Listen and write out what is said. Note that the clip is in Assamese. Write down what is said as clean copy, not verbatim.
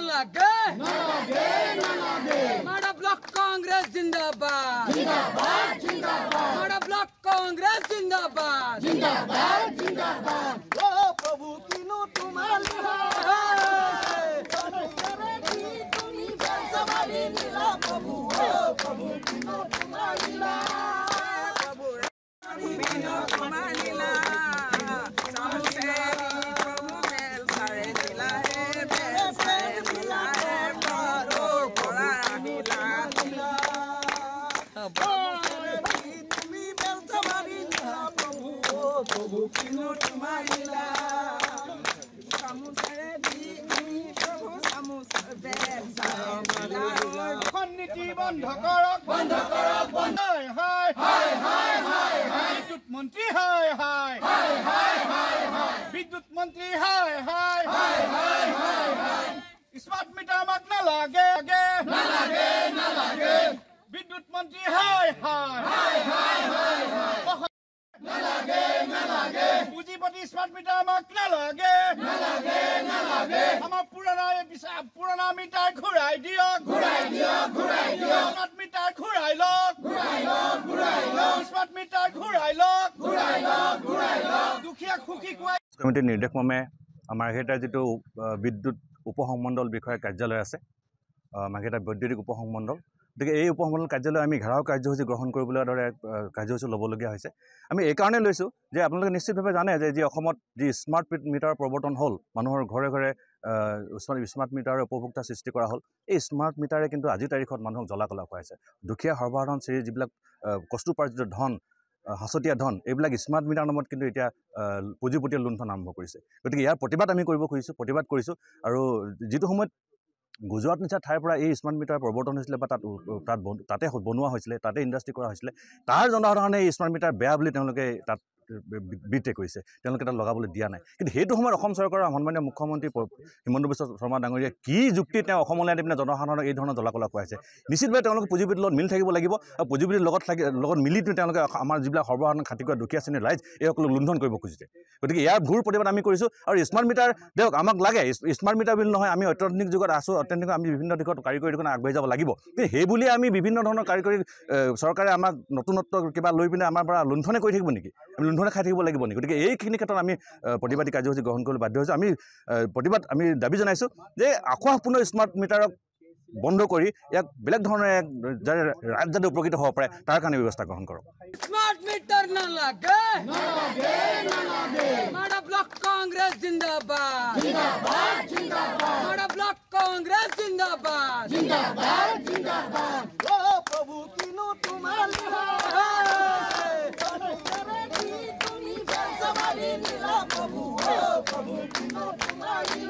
लगे माड़ा ब्लॉक कांग्रेस जिंदाबाद माड़ा ब्लॉक कांग्रेस जिंदाबाद ओ प्रभु किनो तुम्हारी तुम्ही सवारी नीला प्रभु ओ प्रभु किनो तुम्हारी प्रभु किनो तुम्हारी प्रभु किनो तुम्हारी নীতি বন্ধ কৰক বিদ্যুৎ মন্ত্ৰী বিদ্যুৎ মন্ত্ৰী স্মাৰ্ট মিটাৰ আমাক নালাগে বিদ্যুৎ মন্ত্ৰী পুঁজিপতি স্মাৰ্ট মিটাৰ আমাক নালাগে আমাৰ পুৰণা মিটাৰ ঘূৰাই দিয়ক স্মাৰ্ট মিটাৰ ঘূৰাই লওক স্মাৰ্ট মিটাৰ ঘূৰাই লওক দুখীয়া সুখী কমিটিৰ নিৰ্দেশমৰ্মে আমাৰ মাৰ্ঘেৰিটাৰ যিটো বিদ্যুৎ উপসংমণ্ডল বিষয়া কাৰ্যালয় আছে মাৰ্ঘেৰিটা বৈদ্যুতিক উপসংমণ্ডল গতিকে এই উপসংমণ্ডল কাৰ্যালয় আমি ঘেৰাও কাৰ্যসূচী গ্ৰহণ কৰিবলৈ দৰে কাৰ্যসূচী ল'বলগীয়া হৈছে আমি এই কাৰণে লৈছোঁ যে আপোনালোকে নিশ্চিতভাৱে জানে যে যি অসমত যি স্মাৰ্ট মিটাৰ প্ৰৱৰ্তন হ'ল মানুহৰ ঘৰে ঘৰে স্মাৰ্ট মিটাৰৰ উপভোক্তা সৃষ্টি কৰা হ'ল এই স্মাৰ্ট মিটাৰে কিন্তু আজিৰ তাৰিখত মানুহক জ্বলা-কলা খুৱাইছে দুখীয়া সৰ্বসাধাৰণ শ্ৰেণীৰ যিবিলাক কষ্টোপাৰ্জিত ধন হাঁচতীয়া ধন এইবিলাক স্মাৰ্ট মিটাৰ নামত কিন্তু এতিয়া পুঁজিপতিয়ে লুণ্ঠন আৰম্ভ কৰিছে গতিকে ইয়াৰ প্ৰতিবাদ আমি প্ৰতিবাদ কৰিছোঁ আৰু যিটো সময়ত গুজৰাট নিচিনা ঠাইৰ পৰা এই স্মাৰ্ট মিটাৰ প্ৰৱৰ্তন হৈছিলে বা তাতে বনোৱা হৈছিলে তাতে ইণ্ডাষ্ট্ৰি কৰা হৈছিলে তাৰ জনসাধাৰণে এই স্মাৰ্ট মিটাৰ বেয়া বুলি তেওঁলোকে তাত বিটে কৰিছে তেওঁলোকে তাত লগাবলৈ দিয়া নাই কিন্তু সেইটো সময়ত অসম চৰকাৰৰ সন্মানীয় মুখ্যমন্ত্ৰী হিমন্ত বিশ্ব শৰ্মা ডাঙৰীয়াই কি যুক্তি তেওঁ অসমলৈ আনি পিনে জনসাধাৰণক এই ধৰণৰ জ্বলা-কলা খুৱাইছে নিশ্চিতভাৱে তেওঁলোকে পুঁজিপতিৰ লগত মিলি থাকিব লাগিব আৰু পুঁজিপতিৰ লগত মিলি তেওঁলোকে আমাৰ যিবিলাক সৰ্বসাধাৰণ খাতি কৰা দুখীয়া শ্ৰেণীৰ ৰাইজ এইসকলক লুণ্ঠন কৰিব খুজিছে গতিকে ইয়াৰ ঘূৰ প্ৰতিবাদ আমি কৰিছোঁ আৰু স্মাৰ্ট মিটাৰ দিয়ক আমাক লাগে স্মাৰ্ট মিটাৰ বুলি নহয় আমি অত্যাধুনিক যুগত আছোঁ অত্যাধুনিক আমি বিভিন্ন দিশত কাৰিকৰী দিশত আগবাঢ়ি যাব লাগিব কিন্তু সেই বুলিয়ে আমি বিভিন্ন ধৰণৰ কাৰিকৰী চৰকাৰে আমাক নতুনত্ব কিবা লৈ পিনে আমাৰ পৰা লুণ্ঠনে কৰি থাকিব নেকি আমি লুণ্ঠনে খাই থাকিব লাগিব নেকি গতিকে এইখিনি ক্ষেত্ৰত আমি প্ৰতিবাদী কাৰ্যসূচী গ্ৰহণ কৰিবলৈ বাধ্য হৈছোঁ আমি দাবী জনাইছোঁ যে আশাপূৰ্ণ স্মাৰ্ট মিটাৰক বন্ধ কৰি ইয়াক বেলেগ ধৰণে ৰাইজ যাতে উপকৃত হ'ব পাৰে তাৰ কাৰণে ব্যৱস্থা গ্ৰহণ কৰক स्मार्ट मीटर ना लगे माड़ा ब्लॉक कांग्रेस जिंदाबाद माड़ा ब्लॉक कांग्रेस जिंदाबाद ओ प्रभु किनो तुम्हारी तुम्ही सवारी नीला प्रभु ओ प्रभु किनो तुम्हारी